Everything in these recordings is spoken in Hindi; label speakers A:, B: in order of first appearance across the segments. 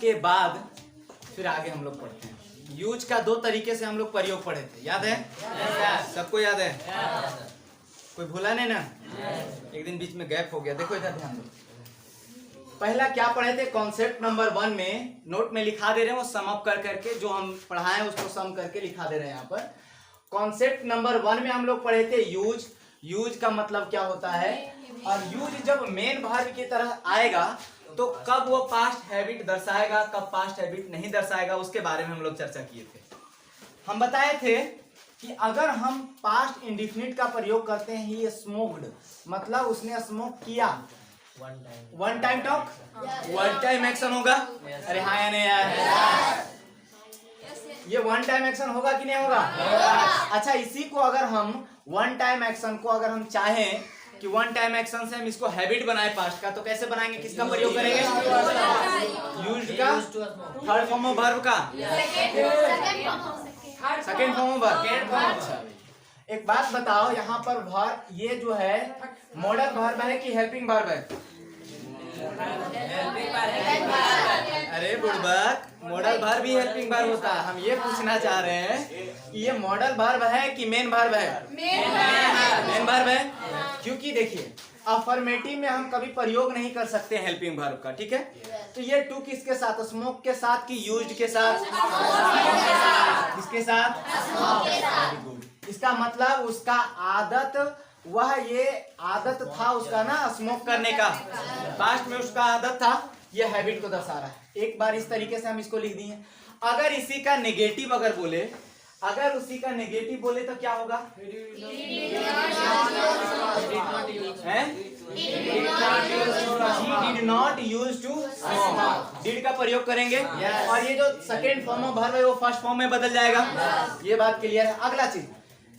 A: उसके बाद फिर आगे हम लोग पढ़ते हैं। यूज का दो तरीके से हम लोग प्रयोग पढ़े थे, याद है? सबको याद है? कोई भूला नहीं ना? एक दिन बीच में गैप हो गया। देखो इधर ध्यान दो। पहला क्या पढ़े थे? कॉन्सेप्ट नंबर 1 में नोट में लिखा दे रहे हैं, वो सम अप कर करके जो हम पढ़ाए उसको सम करके लिखा दे रहे हैं यहाँ पर। कॉन्सेप्ट नंबर 1 में हम लोग पढ़े थे यूज। यूज का मतलब क्या होता है, और यूज जब मेन वर्ब की तरह आएगा तो कब वो पास्ट हैबिट दर्शाएगा, कब पास्ट हैबिट नहीं दर्शाएगा, उसके बारे में हम लोग चर्चा किए थे। हम बताए थे कि अगर हम पास्ट इंडिफिनिट का प्रयोग करते हैं, ही स्मोक्ड, मतलब उसने स्मोक किया, one time talk, one time action होगा। अरे हाँ या नहीं यार? ये वन टाइम एक्शन होगा कि नहीं होगा? अच्छा, इसी को अगर हम वन टाइम एक्शन को अगर हम चाहें कि वन टाइम एक्शन से हम इसको हैबिट बनाए पास्ट का, तो कैसे बनाएंगे? किसका प्रयोग करेंगे? यूज्ड का, थर्ड फॉर्म ऑफ वर्ब का, सेकंड फॉर्म ऑफ वर्ब। अच्छा, एक बात बताओ, यहाँ पर वर्ब ये जो है मॉडल वर्ब है कि हेल्पिंग वर्ब है? अरे बुड़बक, मॉडल वर्ब भी हेल्पिंग वर्ब होता है। हम ये पूछना चाह रहे हैं कि ये मॉडल वर्ब है कि मेन वर्ब है? मेन वर्ब है, क्योंकि देखिए अफर्मेटिव में हम कभी प्रयोग नहीं कर सकते हेल्पिंग वर्ब का, ठीक है? तो ये टू किसके साथ? स्मोक के साथ कि यूज्ड के साथ? किसके साथ? Very good. इसका मतलब उसका आदत, वह ये आदत था उसका ना स्मोक करने का, पास्ट में उसका आदत था, ये हैबिट को दर्शा रहा है। एक बार इस तरीके से हम इसको लिख दिए। अगर इसी का नेगेटिव अगर बोले, अगर उसी का नेगेटिव बोले तो क्या होगा? He did not use to smoke। Did का प्रयोग करेंगे और ये जो सेकेंड फॉर्म ऑफ वर्ब है वो फर्स्ट फॉर्म में बदल जाएगा। ये बात क्लियर है। अगला चीज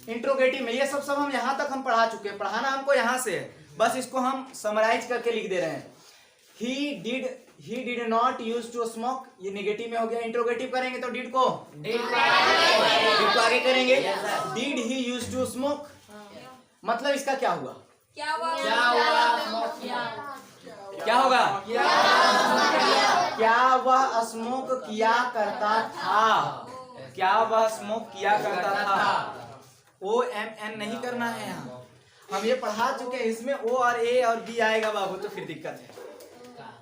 A: इंट्रोगेटिव में, ये सब हम यहाँ तक हम पढ़ा चुके हैं, पढ़ाना हमको यहाँ से है, बस इसको हम समराइज करके लिख दे रहे हैं। He did not use to smoke, ये नेगेटिव में हो गया। इंट्रोगेटिव करेंगे तो डिड को आगे करेंगे। Did he use to smoke, मतलब इसका क्या हुआ? क्या होगा? क्या वह स्मोक किया करता था? क्या वह स्मोक किया करता था? OMN नहीं करना है यहाँ, हम ये पढ़ा चुके हैं। इसमें O और A और B आएगा बाबू तो फिर दिक्कत है।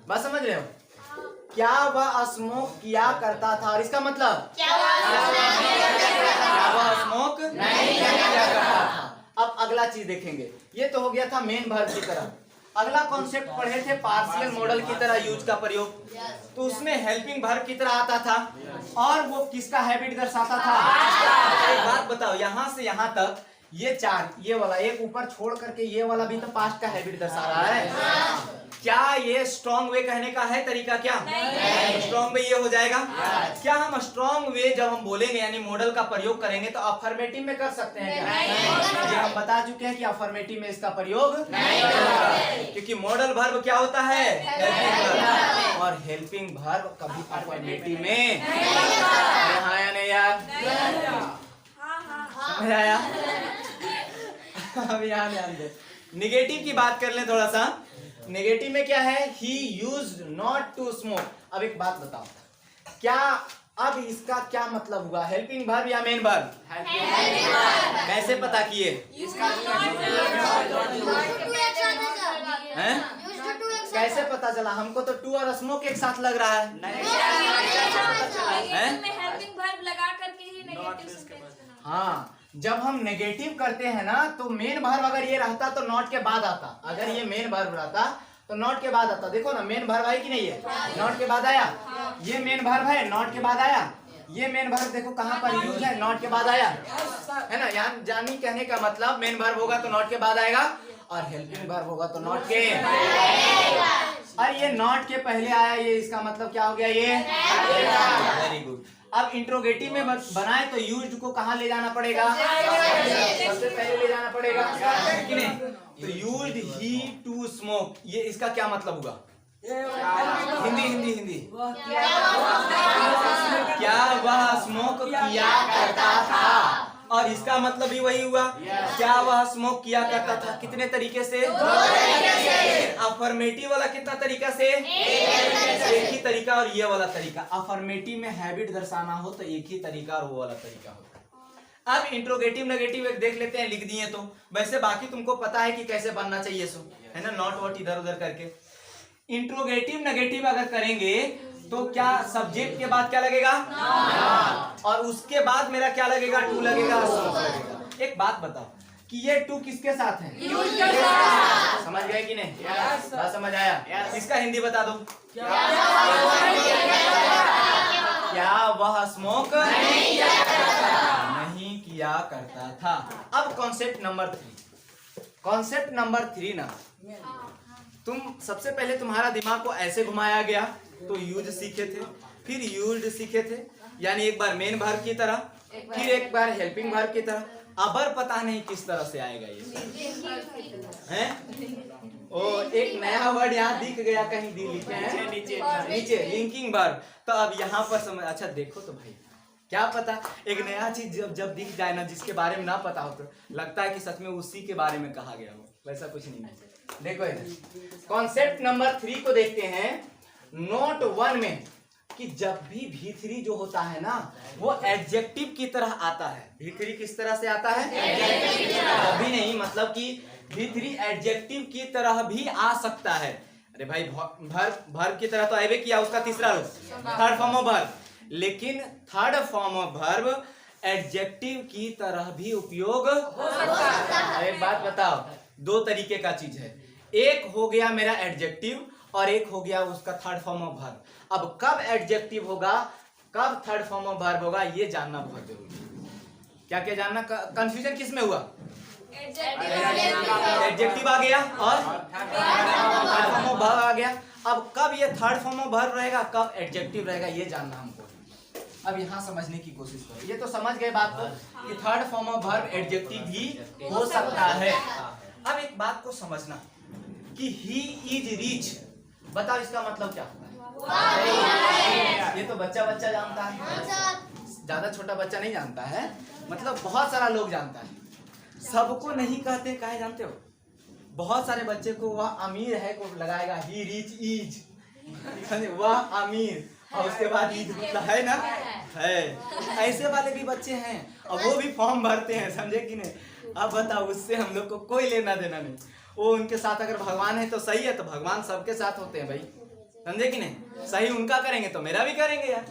A: बात समझ रहे हो? क्या वह स्मोक किया करता था, और इसका मतलब क्या वह स्मोक नहीं किया करता था। अब अगला चीज देखेंगे, ये तो हो गया था मेन वर्ब की तरह। अगला कॉन्सेप्ट पढ़े थे पार्शियल मॉडल की तरह यूज का प्रयोग, तो उसमें हेल्पिंग वर्ब की तरह आता था, और वो किसका हैबिट दर्शाता था? एक बात बताओ, यहाँ से यहाँ तक ये चार, ये वाला एक ऊपर छोड़ करके ये वाला भी तो पास्ट का हैबिट दर्शा रहा है। क्या ये स्ट्रॉन्ग वे कहने का है तरीका? क्या स्ट्रॉन्ग वे ये हो जाएगा? क्या हम स्ट्रॉन्ग वे जब हम बोलेंगे यानी मॉडल का प्रयोग करेंगे तो अफर्मेटिव में कर सकते हैं क्या? ये हम बता चुके हैं कि अफर्मेटिव में इसका प्रयोग नहीं होगा, क्योंकि मॉडल वर्ब क्या होता है? हेल्पिंग वर्ब, और हेल्पिंग वर्ब कभी अफर्मेटिव में हाँ या नहीं यार? समझ आया? अब यहाँ ध्यान दे, निगेटिव की बात कर लें थोड़ा सा। नेगेटिव में क्या है? He used not to smoke। अब एक बात बताओ, क्या अब इसका क्या मतलब हुआ? हेल्पिंग वर्ब या मेन वर्ब? कैसे पता किए? कैसे पता चला? हमको तो टू और स्मोक एक साथ लग रहा है। हाँ, जब हम नेगेटिव करते हैं ना तो मेन वर्ब अगर ये रहता तो नॉट के बाद आता। अगर ये मेन वर्ब रहता तो नॉट के बाद आता। देखो ना, मेन वर्ब है कि नहीं? है नॉट के बाद आया। ये मेन वर्ब है, नॉट के बाद आया। ये मेन वर्ब देखो कहाँ पर यूज है, नॉट के बाद आया, है ना? यहाँ जानी कहने का मतलब मेन वर्ब होगा तो नॉट के बाद आएगा, और हेल्पिंग वर्ब होगा तो नॉट के। और ये नॉट के पहले आया, ये इसका मतलब क्या हो गया? ये वेरी गुड। अब इंट्रोगेटिव में बनाए तो यूज्ड को कहाँ ले जाना पड़ेगा? सबसे पहले ले जाना पड़ेगा कि नहीं? तो यूज्ड ही टू स्मोक, ये इसका क्या मतलब हुआ? हिंदी क्या वह स्मोक किया करता था? और इसका मतलब भी वही हुआ। क्या वह स्मोक किया करता था? कितने तरीके से? अफर्मेटिव वाला कितना तरीका से? एक ही तरीका, और ये वाला तरीका। अफर्मेटिव में हैबिट दर्शाना हो तो एक ही तरीका और वो वाला तरीका होता है। अब इंट्रोगेटिव नेगेटिव एक देख लेते हैं, लिख दिए तो। वैसे बाकी तुमको पता है कि कैसे बनना चाहिए, सो है ना, नॉट वॉट इधर उधर करके। इंट्रोगेटिव नेगेटिव अगर करेंगे तो क्या सब्जेक्ट के बाद क्या लगेगा? और उसके बाद मेरा क्या लगेगा? टू लगेगा, लगेगा। एक बात बताओ कि ये टू किसके साथ है? समझ गए कि नहीं? बात समझ आया? इसका हिंदी बता दो। क्या वह स्मोक नहीं किया करता था? अब कॉन्सेप्ट नंबर 3। कॉन्सेप्ट नंबर 3 ना, तुम सबसे पहले तुम्हारा दिमाग को ऐसे घुमाया गया तो यूज सीखे थे, फिर यूज्ड सीखे थे, यानी एक बार मेन वर्ब की तरह, फिर एक बार हेल्पिंग वर्ब की तरह। अबर पता नहीं किस तरह से आएगा ये हैं? ओ एक नया वर्ड यहाँ दिख गया, कहीं दी लिखे हैं नीचे लिंकिंग वर्ब। तो अब यहाँ पर समझ, अच्छा देखो तो भाई, क्या पता एक नया चीज जब दिख जाए ना, जिसके बारे में ना पता हो, तो लगता है कि सच में उसी के बारे में कहा गया हो। वैसा कुछ नहीं है। देखो इधर कॉन्सेप्ट नंबर 3 को देखते हैं। नोट 1 में कि जब भी V3 जो होता है ना, वो एडजेक्टिव की तरह आता है। V3 किस तरह से आता है? कभी नहीं, मतलब कि V3 एडजेक्टिव की तरह भी आ सकता है। अरे भाई वर्ब की तरह तो आए किया, उसका तीसरा रूप, थर्ड फॉर्म ऑफ वर्ब। लेकिन third form of verb adjective की तरह भी उपयोग हो सकता है। एक बात बताओ, दो तरीके का चीज है। एक हो गया मेरा एडजेक्टिव और एक हो गया उसका थर्ड फॉर्म ऑफ वर्ब। अब कब एडजेक्टिव होगा, कब थर्ड फॉर्म ऑफ वर्ब होगा, ये जानना बहुत जरूरी है। क्या क्या जानना? कंफ्यूजन किस में हुआ? एडजेक्टिव आ गया और थर्ड फॉर्म ऑफ वर्ब आ गया। अब कब ये थर्ड फॉर्म ऑफ वर्ब रहेगा, कब एडजेक्टिव रहेगा, ये जानना हमको। अब यहाँ समझने की कोशिश करो। ये तो समझ गए बात को कि third form of verb adjective भी हो सकता है। अब एक बात को समझना कि ही इज रिच, बताओ इसका मतलब क्या होता है? ये तो बच्चा जानता है, ज्यादा छोटा बच्चा नहीं जानता है, मतलब बहुत सारा लोग जानता है। सबको नहीं कहते, काहे जानते हो? बहुत सारे बच्चे को वह अमीर है को लगाएगा ही रिच इज, वह अमीर, और उसके बाद ईद है ना, है। ऐसे वाले भी बच्चे हैं और वो भी फॉर्म भरते हैं, समझे कि नहीं? अब बताओ, उससे हम लोग को कोई लेना देना नहीं। वो उनके साथ अगर भगवान है तो सही है, तो भगवान सबके साथ होते हैं भाई, समझे कि नहीं? सही उनका करेंगे तो मेरा भी करेंगे यार,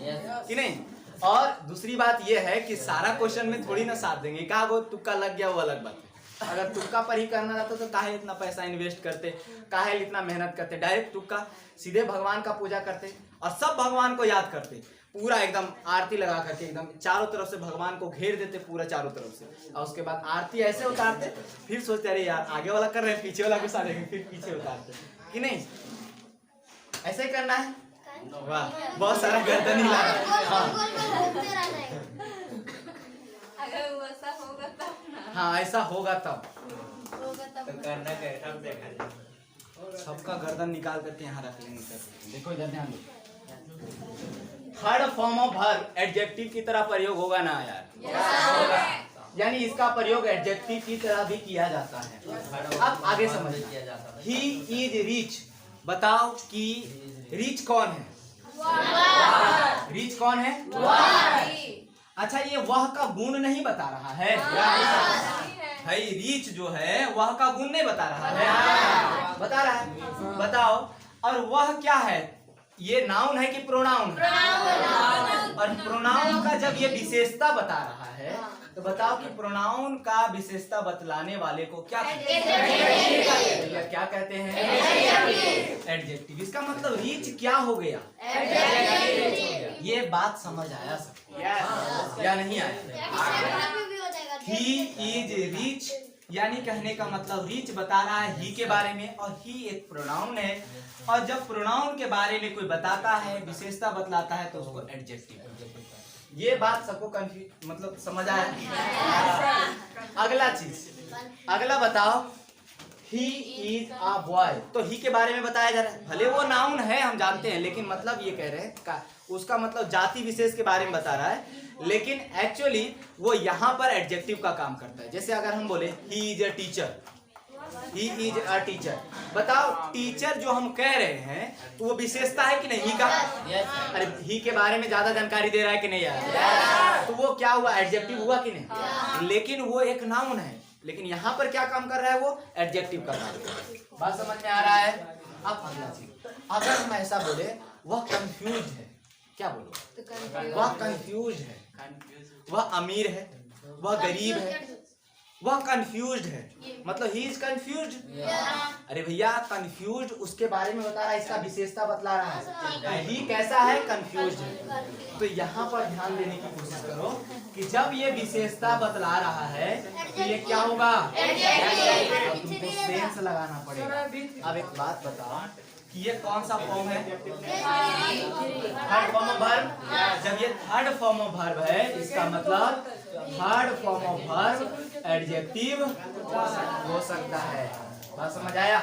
A: कि नहीं? और दूसरी बात ये है कि सारा क्वेश्चन में थोड़ी ना साथ देंगे। कहा वो तुक्का लग गया वो अलग बात है। अगर तुक्का पर ही करना रहता तो काहे इतना पैसा इन्वेस्ट करते, काहे इतना मेहनत करते? डायरेक्ट तुक्का, सीधे भगवान का पूजा करते और सब भगवान को याद करते, पूरा एकदम आरती लगा करके एकदम चारों तरफ से भगवान को घेर देते पूरा चारों तरफ से, और उसके बाद आरती ऐसे उतारते, फिर सोचते अरे यार आगे वाला कर रहे हैं, पीछे वाला को सारे फिर पीछे उतारते, कि नहीं? ऐसे ही करना है। वाह, बहुत सारा गर्दन हिला। हाँ ऐसा होगा तब सबका गर्दन निकाल करके यहाँ रख लेंगे। देखो इधर ध्यान दो, third form of verb adjective की तरह प्रयोग होगा ना यार? यानी इसका प्रयोग एडजेक्टिव की तरह भी किया जाता है। अब आगे समझिए, ही इज रिच, बताओ कि रिच कौन है? रिच कौन है? अच्छा, ये वह का गुण नहीं बता रहा है भाई। रिच जो है वह का गुण नहीं बता रहा है, बता रहा है। बताओ, और वह क्या है? ये नाउन है कि प्रोनाउन? और प्रोनाउन का जब ये विशेषता बता रहा है तो बताओ कि प्रोनाउन का विशेषता बतलाने वाले को क्या क्या कहते हैं? एडजेक्टिव। इसका मतलब रीच क्या हो गया? ये बात समझ आया सबको या नहीं आया? ही इज रिच, यानी कहने का मतलब रीच बता रहा है ही के बारे में, और ही एक प्रोनाउन है, और जब प्रोनाउन के बारे में कोई बताता है, विशेषता बतलाता है, तो उसको एडजेक्टिव। ये बात सबको कंफ्यूज मतलब समझ आया? अगला चीज, अगला बताओ, ही इज अ बॉय। तो ही के बारे में बताया जा रहा है, भले वो नाउन है हम जानते हैं, लेकिन मतलब ये कह रहे हैं उसका मतलब जाति विशेष के बारे में बता रहा है, लेकिन एक्चुअली वो यहाँ पर एडजेक्टिव का काम करता है। जैसे अगर हम बोले he is a teacher, he is a teacher, बताओ टीचर जो हम कह रहे हैं तो वो विशेषता है कि नहीं ही का? अरे ही के बारे में ज्यादा जानकारी दे रहा है कि नहीं यार? तो वो क्या हुआ, एडजेक्टिव हुआ कि नहीं? लेकिन वो एक नाउन है, लेकिन यहाँ पर क्या काम कर रहा है, वो एडजेक्टिव का काम कर रहा है। बात समझ में आ रहा है? अब अगला चीज, अगर हम ऐसा बोले वह कंफ्यूज है, क्या बोलो, वह कंफ्यूज है, वह अमीर है, वह गरीब है, वह कंफ्यूज्ड है, मतलब ही इज कंफ्यूज्ड। अरे भैया कंफ्यूज्ड उसके बारे में बता रहा है, इसका विशेषता बतला रहा है, ही कैसा है, कंफ्यूज्ड है। तो यहाँ पर ध्यान देने की कोशिश करो कि जब ये विशेषता बतला रहा है तो ये क्या होगा, तुमको सेंस लगाना पड़ेगा। अब एक बात बताओ कि ये कौन सा फॉर्म है, थर्ड फॉर्म ऑफ वर्ब। जब ये थर्ड फॉर्म ऑफ वर्ब है, इसका मतलब third form of verb adjective हो सकता है। बात समझ आया?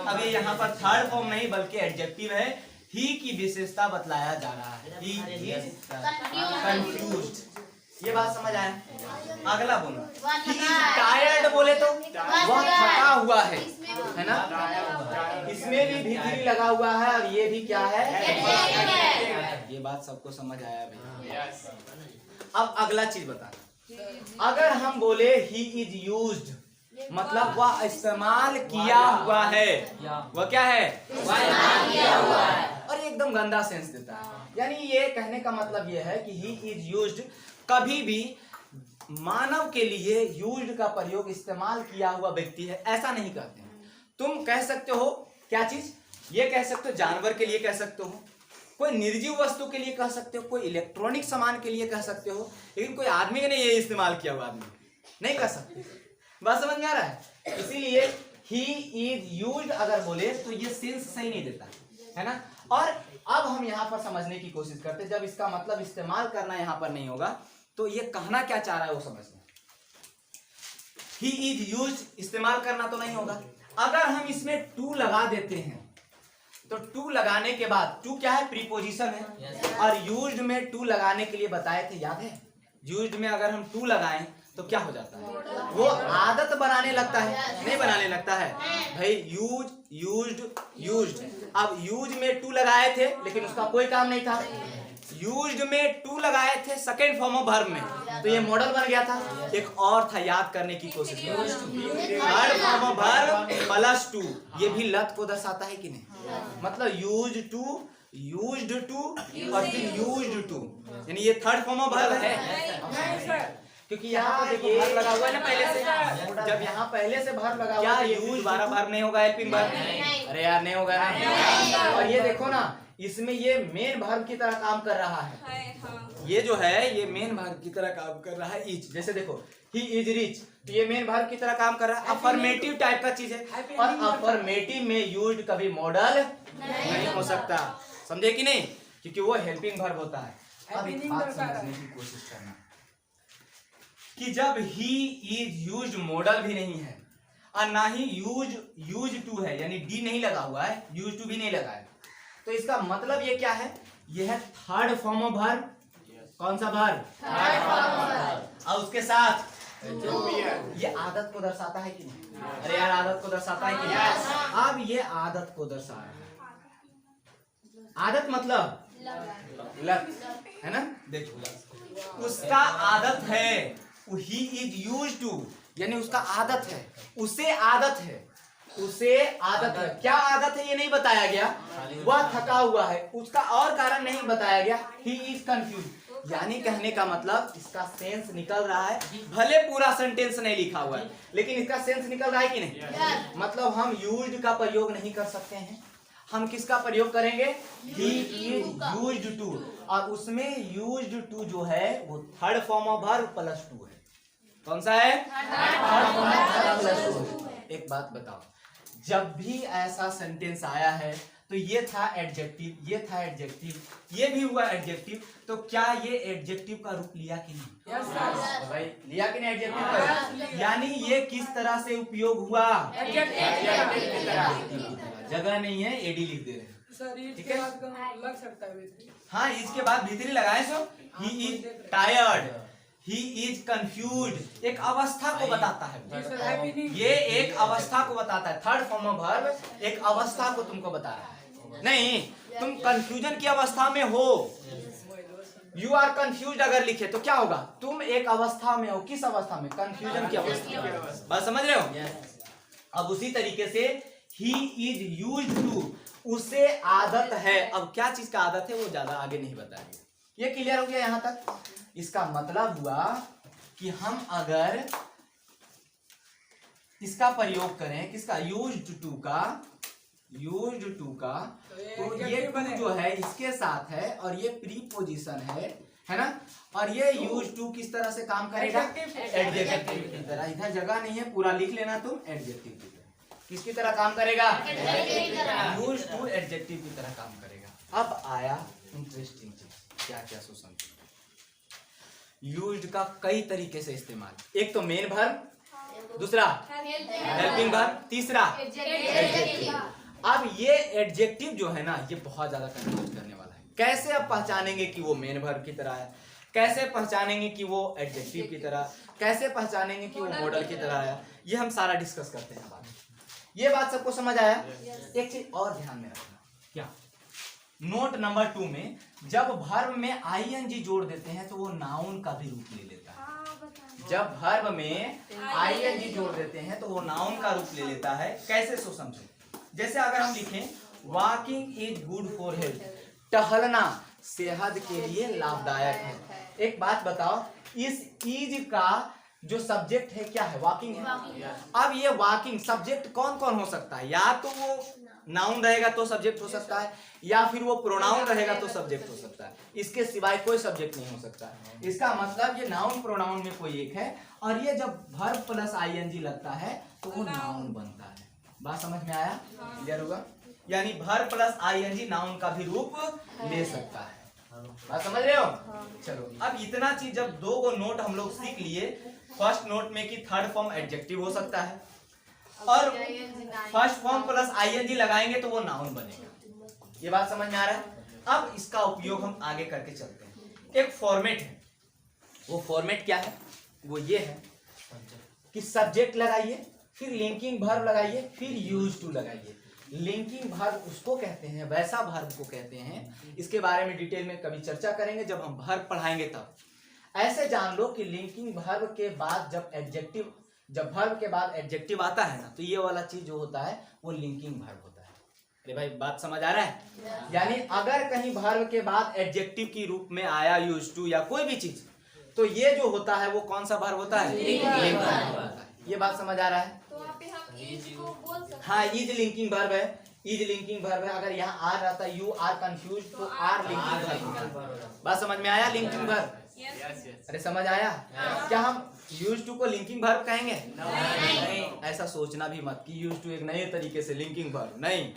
A: अभी यहाँ पर थर्ड फॉर्म नहीं बल्कि एडजेक्टिव है, ही की विशेषता बतलाया जा रहा है, ही इज कंफ्यूज्ड। ये बात समझ आया? अगला बोलो, ही इज टायर्ड, बोले तो वह थका हुआ है ना? इसमें भी भीतरी लगा हुआ है और ये भी क्या है, ये बात सबको समझ आया भैया? अब अगला चीज बता, अगर हम बोले ही इज यूज्ड, मतलब वह इस्तेमाल किया हुआ है, वह क्या है, इस्तेमाल किया हुआ है, और एकदम गंदा सेंस देता है। यानी ये कहने का मतलब ये है कि ही इज यूज्ड, कभी भी मानव के लिए यूज्ड का प्रयोग इस्तेमाल किया हुआ व्यक्ति है ऐसा नहीं कहते हैं। तुम कह सकते हो क्या चीज, ये कह सकते हो जानवर के लिए कह सकते हो, कोई निर्जीव वस्तु के लिए कह सकते हो, कोई इलेक्ट्रॉनिक सामान के लिए कह सकते हो, लेकिन कोई आदमी के नहीं ये इस्तेमाल किया हुआ आदमी नहीं कर सकते। बात समझ में आ रहा है? इसीलिए ही इज यूज्ड अगर बोले तो ये सेंस सही नहीं देता है ना। और अब हम यहाँ पर समझने की कोशिश करते हैं, जब इसका मतलब इस्तेमाल करना यहाँ पर नहीं होगा तो ये कहना क्या चाह रहा है वो समझना। ही इज यूज्ड इस्तेमाल करना तो नहीं होगा, अगर हम इसमें टू लगा देते हैं तो टू लगाने के बाद, टू क्या है, प्रीपोजिशन है, और यूज्ड में टू लगाने के लिए बताए थे, याद है? यूज्ड में अगर हम टू लगाएं तो क्या हो जाता है, वो आदत बनाने लगता है, नहीं बनाने लगता है भाई। यूज, यूज्ड, यूज्ड, अब यूज में टू लगाए थे लेकिन उसका कोई काम नहीं था, यूज्ड में टू लगाए थे सेकेंड फॉर्म ऑफ वर्ब में, तो ये मॉडल बन गया था। एक और था, याद करने की कोशिश करो, third form of verb plus two, ये भी लत को दर्शाता है कि नहीं, मतलब यूज टू, यूज्ड टू और फिर यूज्ड टू, यानी ये थर्ड फॉर्म ऑफ वर्ब है। क्योंकि यहाँ पे देखो वर्ब लगा हुआ है ना पहले से, जब यहाँ पहले से वर्ब लगा हुआ है, यूज बारह वर्ब नहीं होगा, हेल्पिंग वर्ब, अरे यार नहीं होगा ना। और ये देखो ना, इसमें ये मेन वर्ब की तरह काम कर रहा है, ये जो है ये मेन वर्ब की तरह काम कर रहा है, इज। जैसे देखो ही इज रिच, तो ये मेन वर्ब की तरह काम कर रहा है, अफर्मेटिव टाइप का चीज है, और अफर्मेटिव में यूज्ड कभी मॉडल नहीं हो सकता, समझे कि नहीं, क्योंकि वो हेल्पिंग वर्ब होता है। अब एक बात समझने की कोशिश करना कि जब ही इज यूज्ड मॉडल भी नहीं है और ना ही यूज टू है, यानी डी नहीं लगा हुआ है, यूज टू भी नहीं लगा है, तो इसका मतलब ये क्या है, ये है थर्ड फॉर्म ऑफ वर्ब। कौन सा verb, third form of verb, और उसके साथ ये आदत को दर्शाता है कि नहीं, अरे यार आदत को दर्शाता है कि नहीं। अब ये आदत को दर्शा रहा है, आदत मतलब लत है ना। देखो उसका आदत है, ही इज यूज्ड टू, यानी उसका आदत है, उसे आदत है, उसे आदत है, क्या आदत है ये नहीं बताया गया, वह थका हुआ है, उसका और कारण नहीं बताया गया, ही इज कंफ्यूज, यानी कहने का मतलब इसका सेंस निकल रहा है, भले पूरा सेंटेंस नहीं लिखा हुआ है लेकिन इसका सेंस निकल रहा है कि नहीं। मतलब हम यूज्ड का प्रयोग नहीं कर सकते हैं, हम किसका प्रयोग करेंगे, ही इज यूज्ड टू, और उसमें यूज्ड टू जो है वो third form of verb plus two है। कौन सा है, third form of verb plus two. एक बात बताओ, जब भी ऐसा सेंटेंस आया है तो ये था एडजेक्टिव, ये था एडजेक्टिव, ये भी हुआ एडजेक्टिव, तो क्या ये एडजेक्टिव का रूप लिया कि नहीं, तो भाई लिया कि नहीं एडजेक्टिव का, यानी ये किस तरह से उपयोग हुआ, जगह नहीं है, एडी लिख दे रहे हैं, ठीक है,
B: लग सकता है।
A: हाँ इज के बाद भीतरी लगाए so he is tired, he is confused, एक अवस्था को बताता है, ये एक अवस्था को बताता है। थर्ड फॉर्म ऑफ वर्ब एक अवस्था को तुमको बता रहा है। नहीं तुम कंफ्यूजन की अवस्था में हो, यू आर कंफ्यूज अगर लिखे तो क्या होगा, तुम एक अवस्था में हो। किस अवस्था में, कंफ्यूजन की अवस्था में। बात समझ रहे हो। अब उसी तरीके से ही इज यूज्ड टू, उसे आदत है। अब क्या चीज का आदत है वो ज्यादा आगे नहीं बताएंगे। ये क्लियर हो गया यहां तक। इसका मतलब हुआ कि हम अगर इसका प्रयोग करें, किसका, यूज्ड टू का, यूज्ड टू का, तो ये टू जो है इसके साथ है और ये प्रीपोजिशन है ना। और ये यूज टू किस तरह से काम करेगा, एडजेक्टिव की तरह। इधर जगह नहीं है, पूरा लिख लेना तुम, एडजेक्टिव की तरह। किसकी तरह काम करेगा, यूज टू एडजेक्टिव की तरह काम करेगा। अब आया इंटरेस्टिंग चीज, क्या क्या सुसंग। यूज्ड का कई तरीके से इस्तेमाल, एक तो मेन वर्ब, दूसरा हेल्पिंग वर्ब, तीसरा एडजेक्टिव। अब ये एडजेक्टिव जो है ना ये बहुत ज्यादा कंफ्यूज करने वाला है। कैसे अब पहचानेंगे कि वो मेन वर्ब की तरह है, कैसे पहचानेंगे कि वो एडजेक्टिव की तरह, कैसे पहचानेंगे कि वो मॉडल की तरह है, ये हम सारा डिस्कस करते हैं बाद में। ये बात सबको समझ आया। एक चीज और ध्यान में रखना, क्या, नोट नंबर 2 में जब वर्ब में आईएनजी जोड़ देते हैं तो वो नाउन का भी रूप ले लेता है। जब वर्ब में आईएनजी जोड़ देते हैं तो वो नाउन का रूप ले लेता है। कैसे, सो समझो। जैसे अगर हम लिखें walking is good for health, टहलना सेहत के लिए लाभदायक है। एक बात बताओ, इस इज का जो सब्जेक्ट है क्या है, वॉकिंग है। अब ये वॉकिंग सब्जेक्ट कौन कौन हो सकता है, या तो वो नाउन रहेगा तो सब्जेक्ट हो सकता है, या फिर वो प्रोनाउन रहेगा तो सब्जेक्ट हो सकता है। इसके सिवाय कोई सब्जेक्ट नहीं हो सकता। इसका मतलब ये नाउन प्रोनाउन में कोई एक है, और ये जब वर्ब प्लस आईएनजी लगता है तो वो नाउन बनता है। बात समझ में आया, क्लियर होगा। यानी वर्ब प्लस आईएनजी नाउन का भी रूप ले सकता है। बात समझ रहे हो। चलो अब इतना चीज जब दो गो नोट हम लोग सीख लिए, फर्स्ट नोट में कि थर्ड फॉर्म एडजेक्टिव हो सकता है, और फर्स्ट फॉर्म प्लस आईएनजी लगाएंगे तो वो नाउन बनेगा। ये बात समझ में आ रहा है। अब इसका उपयोग हम आगे करके चलते हैं। एक फॉर्मेट है, वो फॉर्मेट क्या है, वो ये है कि सब्जेक्ट लगाइए, फिर लिंकिंग वर्ब लगाइए, फिर यूज टू लगाइए। लिंकिंग वर्ब उसको कहते हैं, वैसा वर्ब को कहते हैं। इसके बारे में डिटेल में कभी चर्चा करेंगे जब हम वर्ब पढ़ाएंगे तब। ऐसे जान लो कि लिंकिंग वर्ब के बाद जब एडजेक्टिव, जब वर्ब के बाद एडजेक्टिव आता है ना, तो ये वाला चीज जो होता है वो लिंकिंग वर्ब होता है। अरे भाई बात समझ आ रहा है। यानी अगर कहीं वर्ब के बाद एडजेक्टिव की रूप में आया यूज टू या कोई भी चीज, तो ये जो होता है वो कौन सा वर्ब होता है, लिंकिंग वर्ब होता है। ये बात समझ आ रहा है। हाँ इज लिंकिंग वर्ब है, इज लिंकिंग वर्ब है। अगर यहाँ आर रहता यू आर कंफ्यूज तो आर लिंकिंग वर्ब। बात समझ में आया, लिंकिंग वर्ब। अरे समझ आया। क्या हम यूज टू को लिंकिंग वर्ब कहेंगे, नहीं। ऐसा सोचना भी मत कि यूज टू एक नए तरीके से लिंकिंग वर्ब, नहीं।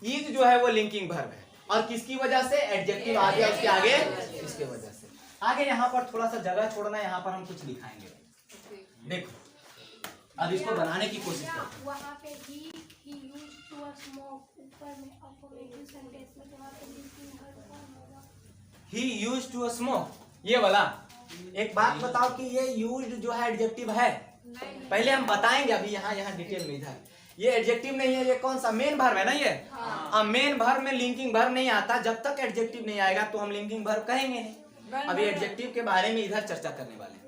A: इज जो है वो लिंकिंग वर्ब है, और किसकी वजह से, एडजेक्टिव आ गया उसके आगे, इसके वजह से। आगे यहाँ पर थोड़ा सा जगह छोड़ना, यहाँ पर हम कुछ लिखाएंगे। देखो अब इसको बनाने की कोशिश करो।
B: वहाँ पे he used to smoke, ऊपर में affirmative sentence में वहाँ पे लिंकिंग वर्ब कौन होगा?
A: He used to smoke, ये वाला। एक बात बताओ कि ये used जो है एडजेक्टिव है, पहले हम बताएंगे अभी यहाँ डिटेल में। इधर ये एडजेक्टिव नहीं है, ये कौन सा, मेन वर्ब है ना ये। अब मेन वर्ब में लिंकिंग वर्ब नहीं आता, जब तक एडजेक्टिव नहीं आएगा तो हम लिंकिंग वर्ब कहेंगे नहीं। अभी एडजेक्टिव के बारे में इधर चर्चा करने वाले हैं।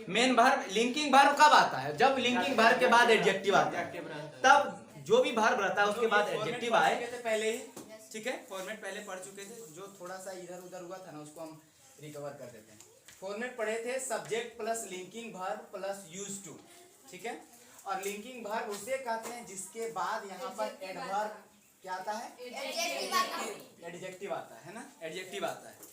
A: मेन वर्ब, लिंकिंग वर्ब कब आता है, जब लिंकिंग वर्ब के बाद एडजेक्टिव आता है, तब जो भी वर्ब रहता है उसके बाद एडजेक्टिव आए पहले ही। ठीक है, फॉर्मेट पहले पढ़ चुके थे, जो थोड़ा सा इधर उधर हुआ था ना उसको हम रिकवर कर देते हैं। फॉर्मेट पढ़े थे, subject plus linking verb plus use to. ठीक है, और लिंकिंग वर्ब उसे कहते हैं जिसके बाद यहाँ पर एडवर्ब क्या आता है, एडजेक्टिव आता है ना, एडजेक्टिव आता है।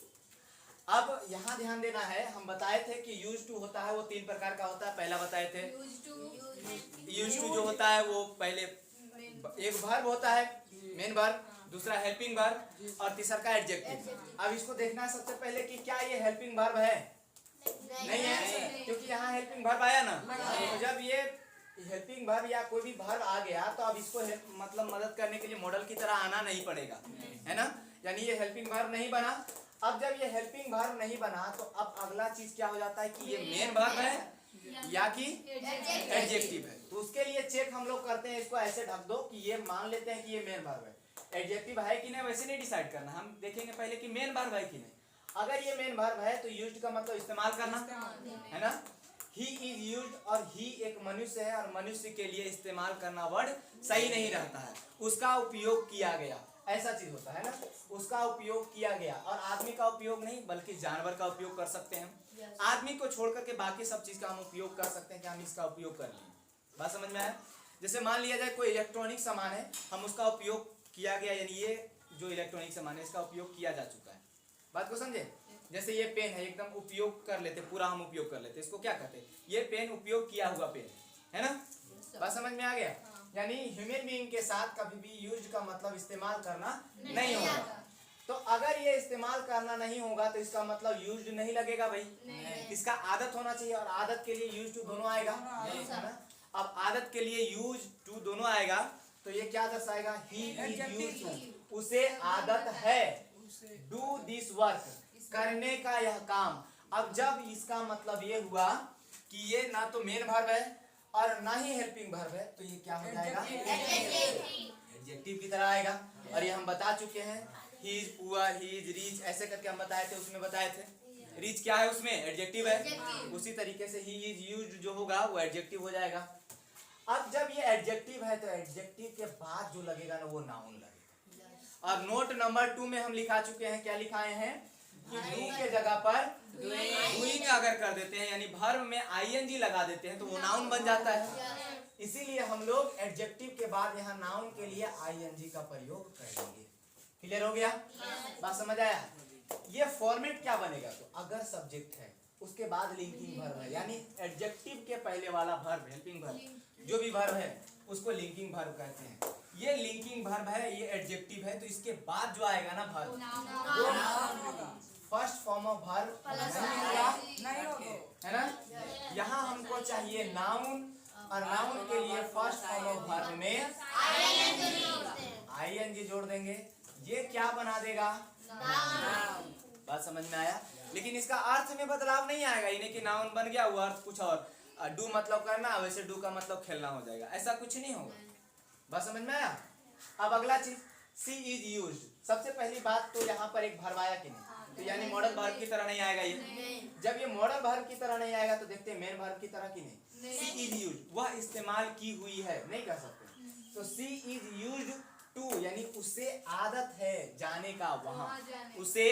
A: अब यहाँ ध्यान देना है, हम बताए थे कि यूज टू होता है वो 3 प्रकार का होता है। पहला बताए थे यूज टू जो होता है वो पहले एक वर्ब होता है, मेन वर्ब, दूसरा हेल्पिंग वर्ब, और तीसरा का एडजेक्टिव। अब इसको देखना है सबसे पहले कि क्या ये हेल्पिंग वर्ब है, नहीं है, क्योंकि यहाँ हेल्पिंग वर्ब आया ना। तो जब ये हेल्पिंग वर्ब या कोई भी वर्ब आ गया तो अब इसको मतलब मदद करने के लिए मॉडल की तरह आना नहीं पड़ेगा, है ना। यानी ये हेल्पिंग वर्ब नहीं बना। अब जब ये हेल्पिंग वर्ब नहीं बना तो अब अगला चीज क्या हो जाता है कि ये मेन वर्ब है या कि एडजेक्टिव है। तो उसके लिए चेक हम लोग करते हैं, इसको ऐसे ढक दो कि ये मान लेते हैं कि ये मेन वर्ब है। एडजेक्टिव है कि नहीं वैसे नहीं डिसाइड करना, हम देखेंगे पहले कि मेन वर्ब है कि नहीं। अगर ये मेन वर्ब है तो यूज्ड का मतलब इस्तेमाल करना है ना। ही इज यूज्ड और ही एक मनुष्य है और मनुष्य के लिए इस्तेमाल करना वर्ड सही नहीं रहता है, उसका उपयोग किया गया, ऐसा चीज होता है ना, उसका उपयोग किया गया। और आदमी का उपयोग नहीं बल्कि जानवर का उपयोग कर सकते हैं। आदमी को छोड़ करके बाकी सब चीज का हम उपयोग कर सकते हैं कि हम इसका उपयोग कर लें। बात समझ में आया। जैसे मान लिया जाए कोई इलेक्ट्रॉनिक सामान है, हम उसका उपयोग किया गया, यानी ये जो इलेक्ट्रॉनिक सामान है इसका उपयोग किया जा चुका है। बात को समझे। जैसे ये पेन है, एकदम उपयोग कर लेते, पूरा हम उपयोग कर लेते, इसको क्या कहते हैं, ये पेन उपयोग किया हुआ पेन है ना। बात समझ में आ गया। यानी ह्यूमन बीइंग के साथ कभी भी यूज का मतलब इस्तेमाल करना नहीं होगा। तो अगर ये इस्तेमाल करना नहीं होगा तो इसका मतलब यूज नहीं लगेगा भाई, इसका आदत होना चाहिए। और आदत के लिए यूज टू दोनों आएगा है ना। अब आदत के लिए यूज टू दोनों आएगा तो ये क्या दर्शाएगा, ही इज यूज्ड टू, उसे आदत है, डू दिस वर्क, करने का यह काम। अब जब इसका मतलब ये हुआ कि ये ना तो मेन वर्ब है और ना ही हेल्पिंग वर्ब है तो ये क्या हो जाएगा, एडजेक्टिव की तरह आएगा। और ये हम बता चुके हैं, he is poor, he is rich, ऐसे करके हम बताए थे, उसमें बताए थे। रिच क्या है उसमें, एडजेक्टिव है। उसी तरीके से ही इज यूज्ड जो होगा वो एडजेक्टिव हो जाएगा। अब जब ये एडजेक्टिव है तो एडजेक्टिव के बाद जो लगेगा ना वो नाउन लगेगा। और नोट नंबर 2 में हम लिखा चुके हैं, क्या लिखाए हैं कि डू के जगह पर डूइंग अगर कर देते हैं यानी वर्ब में आईएनजी लगा देते हैं तो वो नाउन बन जाता है। इसीलिए हम लोग एडजेक्टिव के बाद यहाँ नाउन के लिए आईएनजी का प्रयोग करेंगे। क्लियर हो गया, बात समझ आया। ये फॉर्मेट क्या बनेगा, तो अगर सब्जेक्ट है उसके बाद लिंकिंग वर्ब है, यानी एडजेक्टिव के पहले वाला वर्ब, हेल्पिंग वर्ब जो भी वर्ब है उसको लिंकिंग वर्ब कहते हैं। ये लिंकिंग वर्ब है, ये एडजेक्टिव है, तो इसके बाद जो आएगा ना verb, first form of verb नहीं होगा, है ना। यहाँ हमको चाहिए नाउन, और नाउन के लिए फर्स्ट फॉर्म ऑफ वर्ब में आईएनजी जोड़ देंगे। ये क्या बना देगा, बात समझ में आया। लेकिन इसका अर्थ में बदलाव नहीं आएगा, इन्हें कि नाउन बन गया वो अर्थ कुछ और, डू मतलब करना, वैसे डू का मतलब खेलना हो जाएगा, ऐसा कुछ नहीं होगा। बात समझ में आया। अब अगला चीज, सी इज यूज्ड। सबसे पहली बात तो यहाँ पर एक वर्ब आया कि नहीं, तो यानी मॉडल वर्ब की तरह नहीं आएगा ये। जब ये मॉडल वर्ब की तरह नहीं आएगा तो देखते हैं मेन वर्ब की तरह कि नहीं। सी इज यूज्ड, वह इस्तेमाल की हुई है, नहीं कर सकते। तो सी इज यूज्ड टू, यानी उसे आदत है जाने का, वहां उसे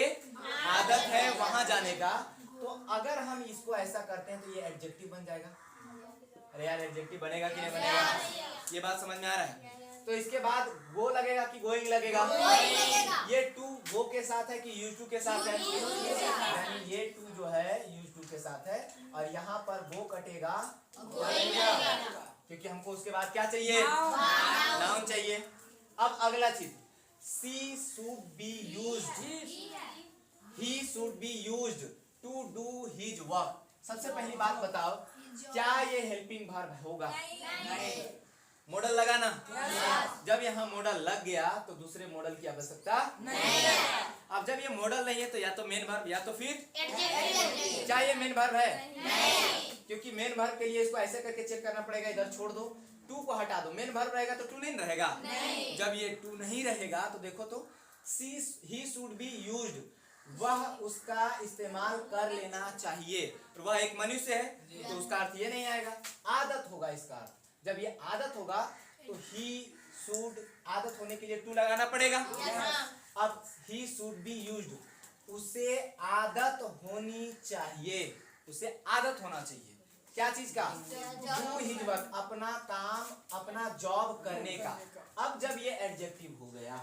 A: आदत है वहां जाने का। तो अगर हम इसको ऐसा करते हैं तो ये एडजेक्टिव बन जाएगा। अरे यार एडजेक्टिव बनेगा कि नहीं बनेगा, ये बात समझ में आ रहा है। तो इसके बाद गो लगेगा कि गोइंग लगेगा, ये टू गो के साथ है कि यूज टू के साथ है, यानी ये टू जो है यूज टू के साथ है। और यहाँ पर गो कटेगा क्योंकि हमको उसके बाद क्या चाहिए, नाउन चाहिए। अब अगला चीज, she should be used, he should be used to do his work. सबसे पहली बात बताओ, क्या ये हेल्पिंग वर्ब होगा, नहीं। मॉडल लगाना, जब यहाँ मॉडल लग गया तो दूसरे मॉडल की आवश्यकता नहीं है। अब जब ये मॉडल नहीं है तो या तो मेन वर्ब या तो फिर क्या ये मेन वर्ब है, नहीं। क्योंकि मेन वर्ब के लिए इसको ऐसे करके चेक करना पड़ेगा, इधर छोड़ दो, टू को हटा दो, मेन वर्ब रहेगा तो टू नहीं रहेगा, नहीं। जब ये टू नहीं रहेगा तो देखो तो सी ही शुड बी यूज्ड, वह उसका इस्तेमाल कर लेना चाहिए। तो वह एक मनुष्य है तो उसका अर्थ ये नहीं आएगा, आदत होगा इसका अर्थ। जब ये आदत होगा तो ही शुड, आदत होने के लिए टू लगाना पड़ेगा। अब ही शुड बी यूज्ड, उसे आदत होनी चाहिए, उसे आदत होना चाहिए क्या चीज का, डू हिज वर्क, अपना काम, अपना जॉब करने का। अब जब ये एडजेक्टिव हो गया,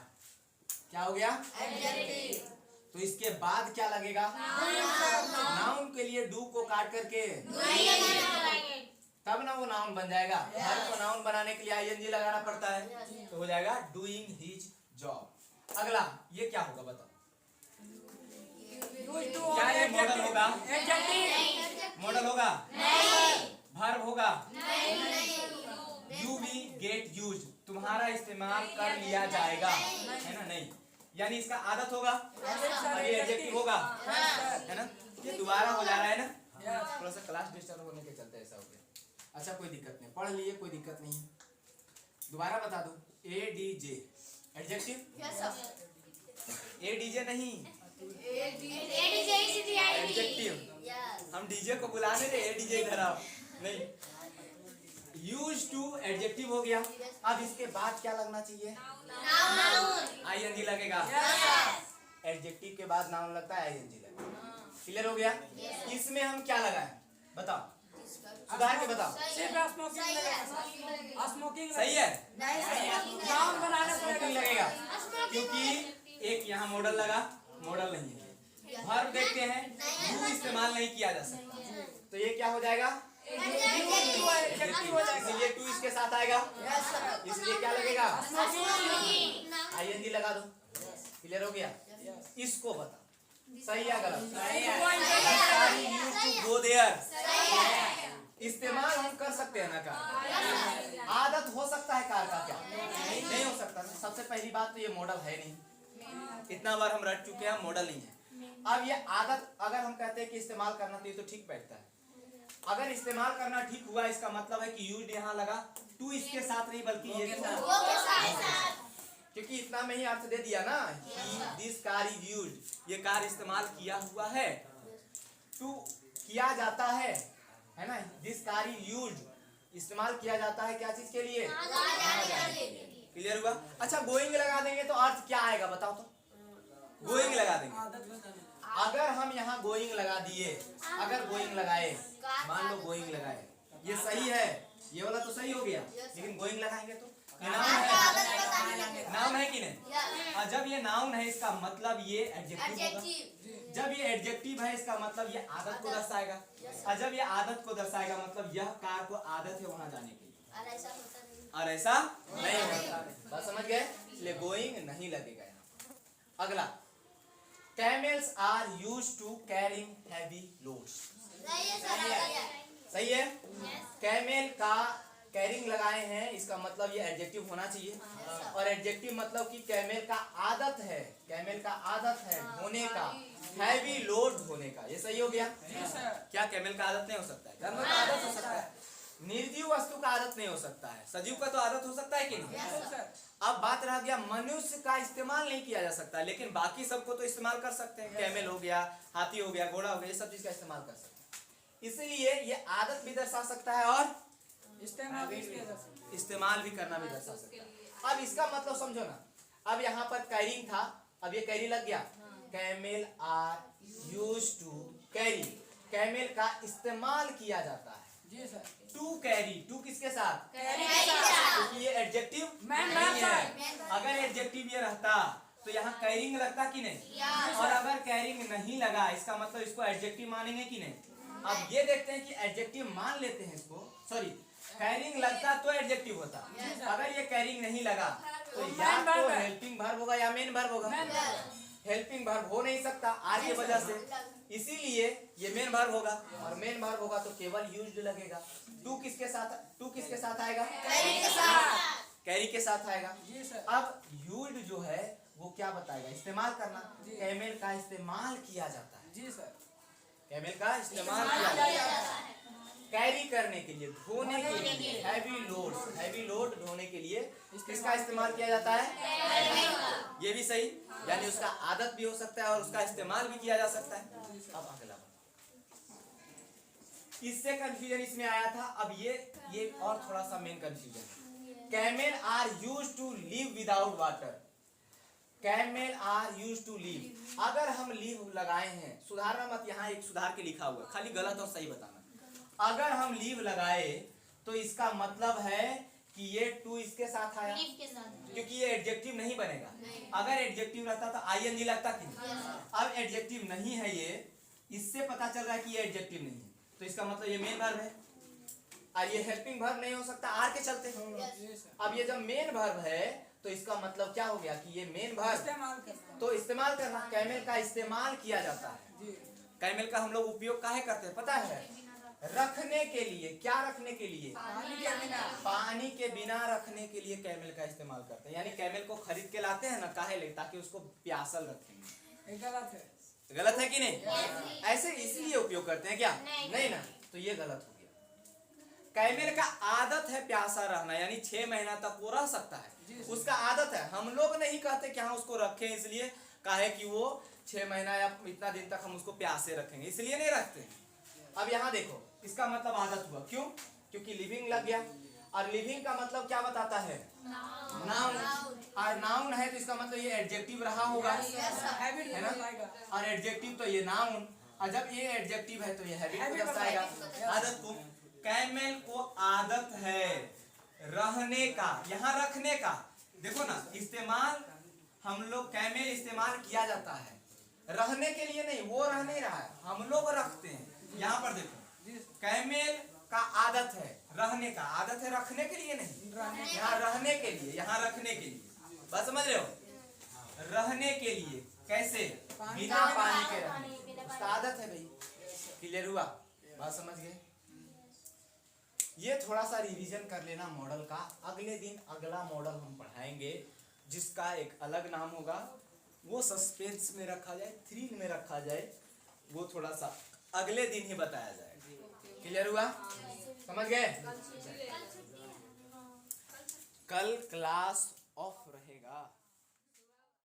A: क्या हो गया, एडजेक्टिव, तो इसके बाद क्या लगेगा, नाउन के लिए डू को काट करके तब ना वो नाउन बन जाएगा। हर को नाउन बनाने के लिए आईएनजी लगाना पड़ता है, तो हो जाएगा डूइंग हिज जॉब। अगला ये क्या होगा बताओ, क्या ये मॉडल होगा, मॉडल होगा, वर्ब होगा, यू वी गेट यूज, तुम्हारा इस्तेमाल कर लिया जाएगा, है ना, नहीं। यानी इसका आदत होगा और ये एडजेक्टिव होगा, है ना। ये दोबारा हो जा रहा है ना, थोड़ा सा क्लास डिस्टर्ब होने के चलते ऐसा हो गया। अच्छा कोई दिक्कत नहीं, पढ़ लिए, कोई दिक्कत नहीं है। दोबारा बता दो, ADJ एडजेक्टिव, ADJ नहीं एडजेक्टिव। हम डीजे को बुलाने थे, ADJ इधर आओ नहीं। यूज टू एडजेक्टिव हो गया। अब इसके बाद क्या लगना चाहिए? ING लगेगा। एडजेक्टिव के बाद नाउन लगता है, ING लगेगा। क्लियर हो गया? इसमें हम क्या लगाएं बताओ, सुधार के बताओ। सही है, स्मोकिंग लगेगा क्योंकि एक यहाँ मॉडल लगा, मॉडल नहीं है। वर्ब देखते हैं, यू इस्तेमाल नहीं किया जा सकता, तो ये क्या हो जाएगा? इसलिए टू इसके साथ आएगा, इसलिए क्या लगेगा? ING लगा दो। क्लियर हो गया? इसको बता सही या गलत? गो देयर इस्तेमाल हम कर सकते हैं ना कार? आदत हो सकता है कार का? क्या नहीं हो सकता ना। सबसे पहली बात तो ये मॉडल है नहीं, इतना बार हम रट चुके हैं, मॉडल नहीं है। अब ये आदत अगर हम कहते हैं कि इस्तेमाल करना तो ये तो ठीक बैठता है। अगर इस्तेमाल करना ठीक हुआ, इसका मतलब है कि यूज्ड यहाँ लगा, टू इसके साथ नहीं बल्कि ये के साथ, क्योंकि इतना में ही अर्थ दे दिया ना, दिस कार इज यूज्ड, ये कार इस्तेमाल किया हुआ है। टू किया जाता है ना, दिस कार इज यूज्ड इस्तेमाल किया जाता है क्या चीज के लिए? क्लियर हुआ? अच्छा गोइंग लगा देंगे तो अर्थ क्या आएगा बताओ तो? गोइंग लगा देंगे, अगर हम यहाँ गोइंग लगा दिए, अगर गोइंग लगाए, मान लो गोइंग लगाए, ये सही है, ये वाला तो सही हो गया, लेकिन गोइंग लगाएंगे तो नाउन है कि नहीं? और जब ये नाउन है इसका मतलब ये एडजेक्टिव होगा। जब ये एडजेक्टिव है इसका मतलब ये आदत को दर्शाएगा, और जब ये आदत को दर्शाएगा मतलब यह कार को आदत है वहां जाने की, और ऐसा नहीं होता। बात समझ गए? इसलिए गोइंग नहीं लगेगा यहाँ। अगला, Camels are used to carrying heavy loads. सही है? कैमेल का कैरिंग लगाए हैं, इसका मतलब ये एडजेक्टिव होना चाहिए, और एडजेक्टिव मतलब कि कैमेल का आदत है, कैमेल का आदत है ढोने का, हैवी लोड ढोने का। ये सही हो गया? क्या कैमेल का आदत नहीं हो सकता है? जानवर का आदत हो सकता है, निर्जीव वस्तु का आदत नहीं हो सकता है, सजीव का तो आदत हो सकता है कि नहीं? अब बात रह गया मनुष्य का इस्तेमाल नहीं किया जा सकता, लेकिन बाकी सबको तो इस्तेमाल कर सकते हैं। कैमेल हो गया, हाथी हो गया, घोड़ा हो गया, ये सब चीज का इस्तेमाल कर सकते हैं। इसलिए ये आदत भी दर्शा सकता है और इस्तेमाल भी करना भी दर्शा सकता है। अब इसका मतलब समझो ना, अब यहाँ पर कैरिंग था, अब ये कैरी लग गया। Camel are used to carry, camel का इस्तेमाल किया जाता है। टू कैरी, टू किसके साथ? क्योंकि ये एडजेक्टिव नहीं है। अगर एडजेक्टिव ये रहता तो यहाँ कैरिंग लगता कि नहीं? और अगर कैरिंग नहीं लगा इसका मतलब इसको एडजेक्टिव मानेंगे कि नहीं? अब ये देखते हैं कि एडजेक्टिव मान लेते हैं इसको, सॉरी कैरिंग लगता तो एडजेक्टिव होता। अगर ये कैरिंग नहीं लगा तो या तो हेल्पिंग वर्ब होगा या मेन वर्ब होगा। हेल्पिंग वर्ब हो नहीं सकता आर की वजह से, इसीलिए ये मेन वर्ब होगा, और मेन वर्ब होगा तो केवल यूज्ड लगेगा। टू किसके साथ आएगा? कैरी के साथ आएगा। अब यूज्ड जो है वो क्या बताएगा? इस्तेमाल करना। कैमेल का इस्तेमाल किया जाता है। जी सर, कैमेल का इस्तेमाल किया जाता है कैरी करने के लिए, ढोने के लिए, हैवी लोड ढोने के लिए किसका इस्तेमाल किया जाता है? ये भी सही, यानी उसका आदत भी हो सकता है और उसका इस्तेमाल भी किया जा सकता है। अब अगला, इससे कंफ्यूजन इसमें आया था, अब ये और थोड़ा सा main confusion. Camel are used to live without water, camel are used to live, अगर हम लिव लगाए हैं, सुधारना मत, यहाँ एक सुधार के लिखा हुआ, खाली गलत और सही बताना। अगर हम लीव लगाए तो इसका मतलब है कि ये टू इसके साथ आया, क्योंकि ये एडजेक्टिव नहीं बनेगा। अगर एडजेक्टिव रहता तो ING लगता कि नहीं? अब एडजेक्टिव नहीं है ये, इससे पता चल रहा है कि ये एडजेक्टिव नहीं है, तो इसका मतलब ये मेन वर्ब है, और ये हेल्पिंग वर्ब नहीं हो सकता आर के चलते। अब ये जब मेन वर्ब है तो इसका मतलब क्या हो गया कि ये मेन वर्ब तो इस्तेमाल करना, कैमेल का इस्तेमाल किया जाता है। कैमेल का हम लोग उपयोग काहे करते हैं पता है? रखने के लिए, क्या रखने के लिए?
C: पानी के बिना।
A: पानी के बिना रखने के लिए कैमल का इस्तेमाल करते हैं। यानी कैमल को खरीद के लाते हैं ना, काहे ले? ताकि उसको प्यासल रखेंगे।
C: ये गलत है।
A: गलत है कि नहीं? ऐसे इसलिए उपयोग करते हैं क्या? नहीं ना, तो ये गलत हो गया। कैमल का आदत है प्यासा रहना, यानी 6 महीना तक वो रह सकता है, उसका आदत है। हम लोग नहीं कहते कि हाँ उसको रखें, इसलिए काहे कि वो 6 महीना या इतना दिन तक हम उसको प्यासे रखेंगे, इसलिए नहीं रखते हैं। अब यहाँ देखो, इसका मतलब आदत हुआ, क्यों? क्योंकि लिविंग लग गया, और लिविंग का मतलब क्या बताता है? नाउन। और नाउन है तो इसका मतलब ये एडजेक्टिव रहा होगा, है ना? और एडजेक्टिव तो ये नाउन, और जब ये एडजेक्टिव है तो ये हैबिट को दर्शाएगा, आदत को। कैमल को आदत है रहने का, यहाँ रखने का। देखो ना, इस्तेमाल हम लोग कैमल इस्तेमाल किया जाता है रहने के लिए नहीं, वो रह नहीं रहा है, हम लोग रखते हैं। यहाँ पर देखो, कैमल का आदत है रहने का, आदत है रखने के लिए नहीं, यहाँ रहने के लिए, यहाँ रखने के लिए। बात समझ रहे हो? रहने के लिए कैसे? बिना पानी के रहने, उसका आदत है भाई। क्लियर हुआ? बात समझ गए? ये थोड़ा सा रिवीजन कर लेना मॉडल का। अगले दिन अगला मॉडल हम पढ़ाएंगे जिसका एक अलग नाम होगा, वो सस्पेंस में रखा जाए, थ्रिल में रखा जाए, वो थोड़ा सा अगले दिन ही बताया जाएगा। क्लियर हुआ? समझ गए? कल क्लास ऑफ रहेगा।